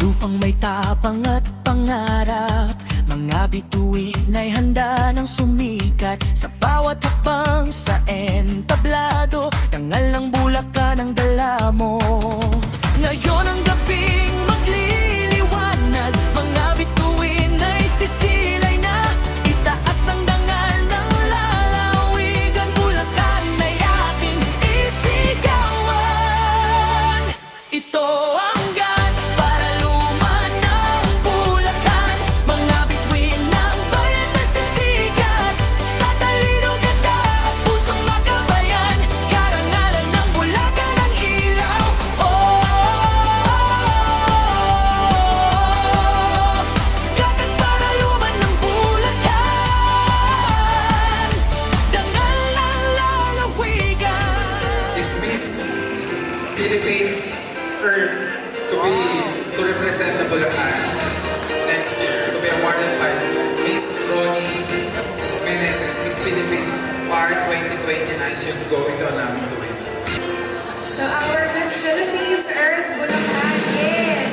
lupang may tapang at pangarap, mga bituin ay handa ng sumikat. Sa bawat hakbang sa entablado, dangal ng Bulacan ang dala mo. Ngayon ang gabing magliliwanag, mga bituin ay sisilay na. Itaas ang dangal ng lalawigan, Bulacan ay ating isigawan. Ito ang gat para luman ng Bulacan, mga bituin ng bayan na sisigat. Sa talino, ganda at pusong makabayan, karangalan ng Bulacan ang ilaw. Gatag para luman ng Bulacan, dangal ng lalawigan. Is Miss Philippines earned to represent the Bulacan next year, to be awarded by Miss Ronnie Meneses, Miss Philippines FAR 2029. She's going to announce the winner. So our Miss Philippines Earth Bulacan is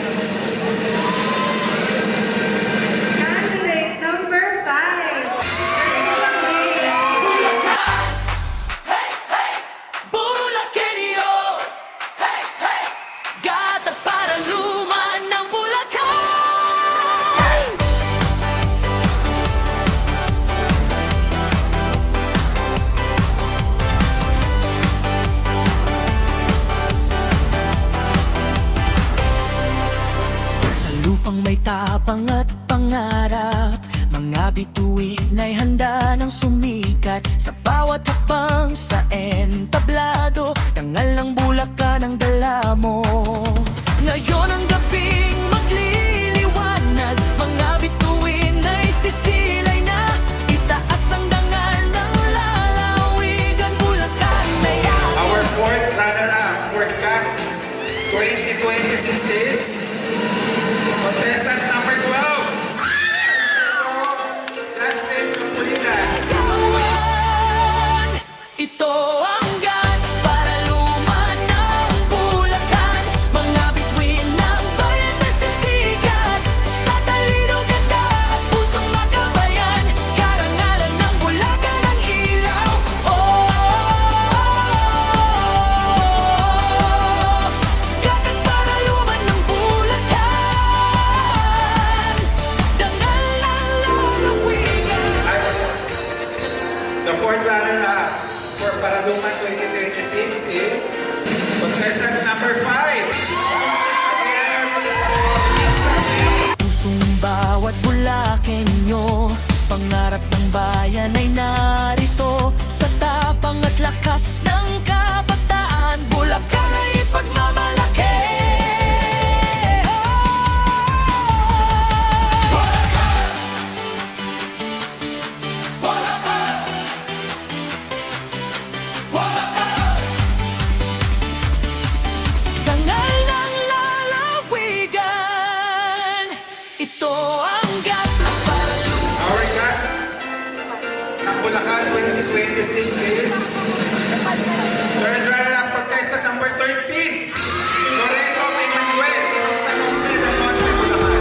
candidate number 5. Bulacanio, hey, hey, gatag para luman ng Bulacan. Sa lupang may tapang at pangarap, mga bituin ay handa ng sumikat. Sa bawat hakbang sa entablado, dangal ng Bulacan ang dala mo. Ngayon ang gabing magliliwanag, mga bituin ay sisilay na. Itaas ang dangal ng lalawigan, Bulacan ay ating. Our fourth runner-up for CAT 2026 is contestant number 12, Justin Pulilan. Kawan, ito ang gat para luman ng Bulacan, mga bituin ng bayan na sisigat. Sa talino, ganda at pusong makabayan, karangalan ng Bulacan ang ilaw. Gatag para luman ng Bulacan, dangal ng lalawigan. The fourth runner-up for Paraluman 2026 is contestant number 5. Pusong bawat Bulakenyo, pangarap ng bayan ay narito. Sa tapang at lakas ng kabataan, Bulacan ay ipagmamalaki. Dangal ng lalawigan, ito ang gat para Our CAT ng Bulacan 2026 is third runner-up contestant number 13, Lorenzo Emmanuel from San Jose del Monte, Bulacan.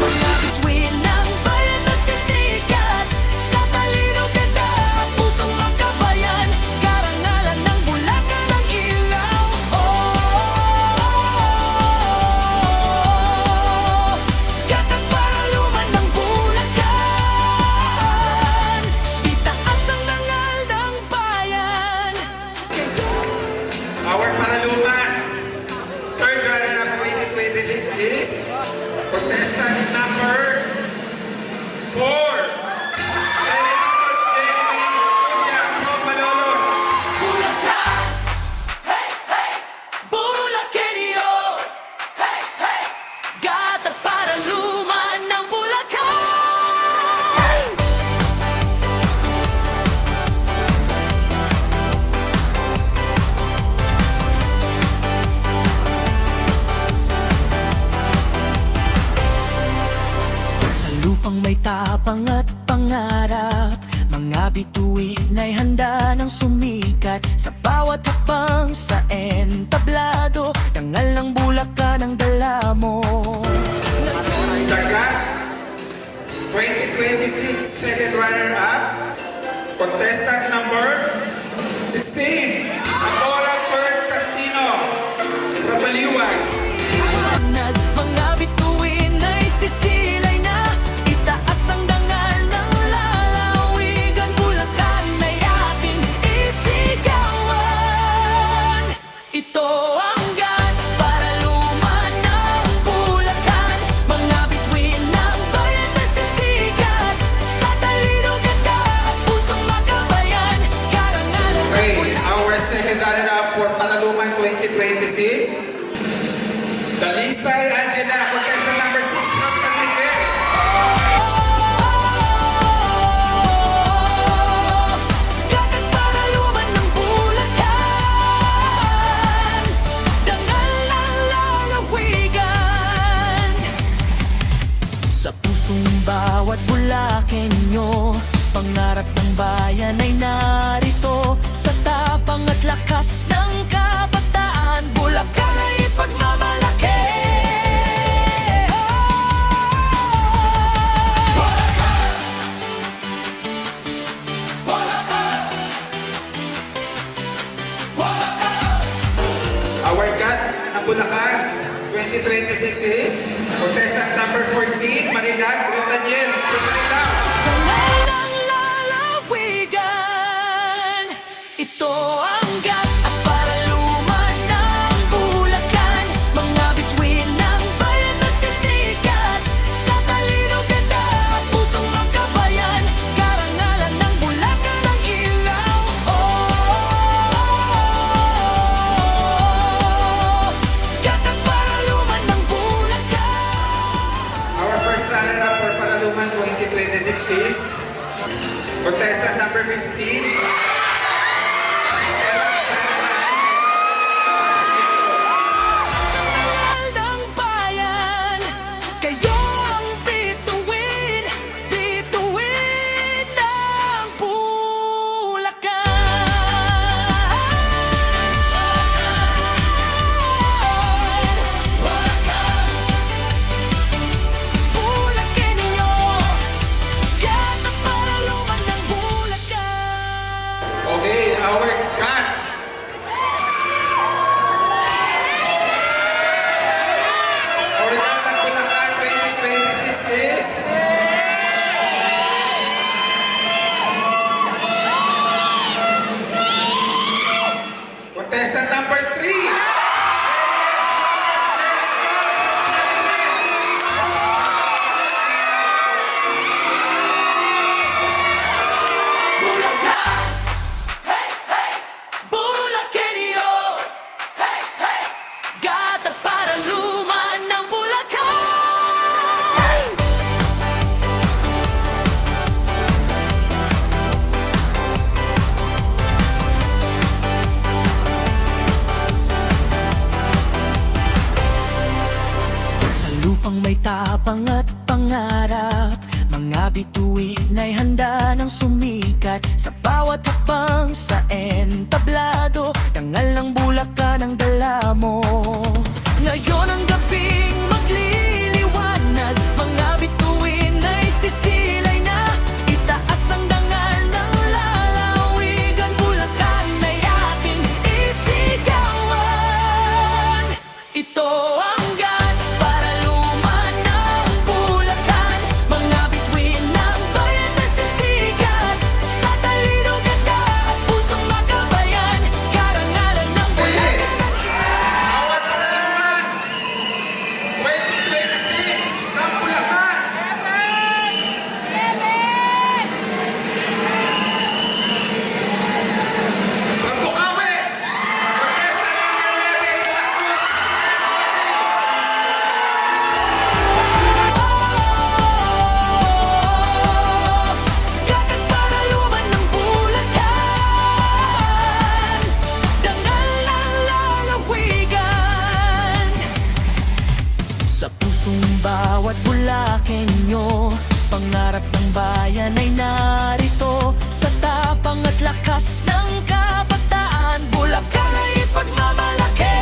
bituin ng bayan na sisigat. Sa talino, ganda at pusong makabayan, karangalan ng Bulacan ang ilaw. Gatag para luman ng Bulacan, itaas ang dangal ng bayan. Our Paraluman third runner-up 2026 is contestant number 4, Benedictus Jeremy Cunha from Malolos. Bulacan, hey, hey, Bulacanio, hey, hey, gatag para luman ng Bulacan. Sa lupang may tapang at pangarap, mga bituin ay handa ng sumikat. Sa bawat hakbang sa entablado, dangal ng Bulacan ang dala mo. Ngayon Contestant number 16, Agora Kurt Santino from Baliwag. Mga bituin ay sisilay na, itaas ang dangal ng lalawigan, Bulacan ay ating isigawan. Ito ang gat para luman ng Bulacan, mga bituin ng bayan na sisigat, sa talino ganda at pusong makabayan, karangalan ng Okay, our second runner-up for Panaluman 2026. Dalisay Angela, contestant number 6 from San Miguel. Gagat para luman ng Bulacan, dangal ng lalawigan. Sa pusong bawat Bulakenyo, pangarap ng bayan ay narito. Sa tapang at lakas ng kabataan, Bulacan ay ipagmamalaki. Our cut ng Bulacan 2026 is contestant number 14, Marinag Daniel. Dangal ng lalawigan, ito ang gat at para luman ng Bulacan, mga bituin ng bayan na sisigat, sa talino ganda at pusong makabayan, karangalan ng Bulacan ang ilaw. Gat at para luman ng Bulacan. Our first runner-up for Panaluman 2026 is contestant number 15, ng bayan, kayo ang bituin, bituin ng Bulacan. Bulakenyo, gata para luman ng Bulacan. Okay, our cut. Our cut ng Bulacan 2026 is contestant number 3. Bulacan, hey, hey, Bulakenyo, hey, hey, gata para luman ng Bulacan. Sa lupang may tapang at pangarap, mga bituin ay handa ng sumikat. Sa bawat hakbang sa entablado, dangal ng Bulacan ang dala mo. Ngayon ang gabing magliliwanag, mga bituin ay sisilay na, itaas ang dangal ng lalawigan, Bulacan ay ating isigawan. Ito ang gat para luman ng Bulacan, mga bituin ng bayan na sisigat, sa talino ganda at pusong makabayan, karangalan ng Bulacan. Our Panaluman 2026 ng Bulacan. From Bukawi, contestant number 11, De La Cruz. Gagat para luman ng Bulacan, dangal ng lalawigan. Sa pusong bawat Bulakenyo, pangarap ng bayan ay narito. Sa tapang at lakas ng kabataan, Bulacan ay ipagmamalaki.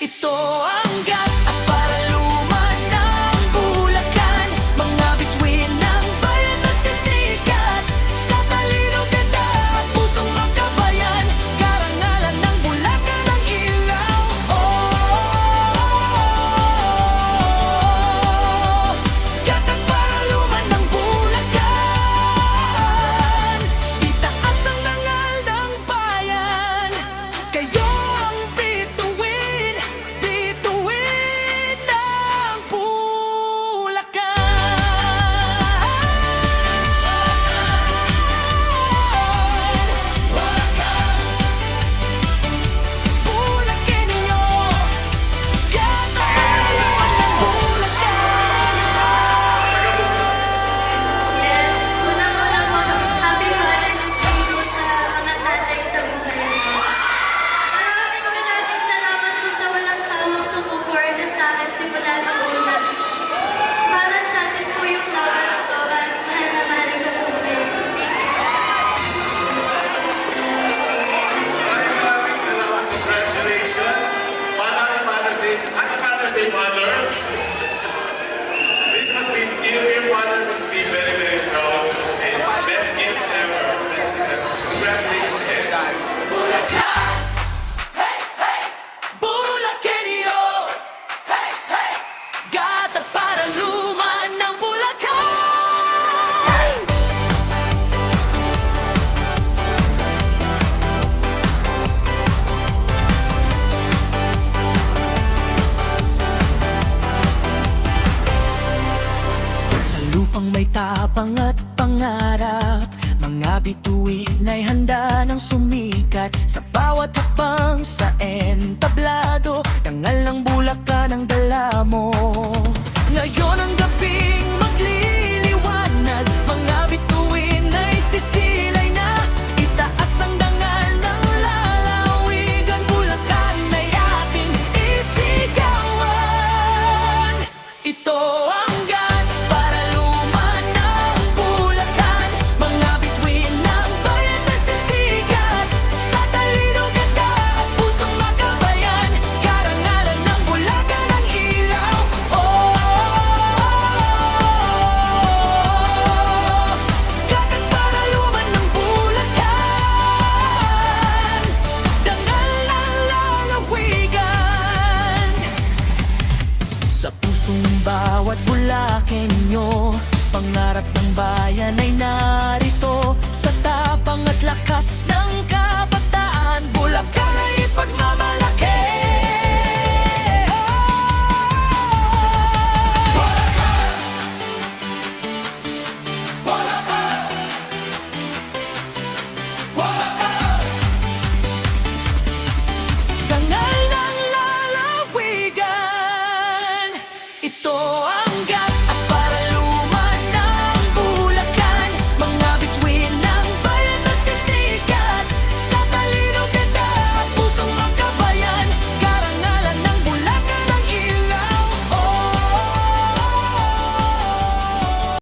Ito ang gat at paraluman ng Bulacan, mga bituin ng bayan na sisikat sa talino, ganda at pusong makabayan, karangalan ng Bulacan ang ilaw. Gat at paraluman ng Bulacan, itaas ang dangal ng bayan. Kayo ang bituin, bituin ng Bulacan. Bulacanyo, gat at paraluman ng Bulacan. Yes, unang-una po, Happy Father's Day po sa mga tatay sa buhay ko. Maraming salamat po sa walang sawang sumuporta sa akin simula nung una. Para sa atin po yung laban na to at mahal na mahal ko po kayo. Maraming salamat. Congratulations. Happy Father's Day. Happy Father's Day, Father. This must be, your father must be very, very proud. And best gift ever. Best gift ever. Congratulations again. Bulacanyo, hey, hey, gat at paraluman ng Bulacan. Sa lupang may tapang at pangarap, mga bituin ay handa ng sumikat sa bawat hakbang sa entablado, dangal ng Bulacan ang dala mo. Ngayon ang gabing magliliwanag, mga bituin ay sisilay na, itaas ang dangal ng lalawigan, Bulacan ay ating isigawan. Ito ang gat para luman ng Bulacan, mga bituin ng bayan na sisigat sa talino, ganda at pusong makabayan, karangalan ng Bulacan ang ilaw. Gat at paraluman ng Bulacan, dangal ng lalawigan. Sa pusong bawat Bulacanyo, pangarap ng bayan ay narito. Sa tapang at lakas ng kabataan, Bulacan ay pagmamahal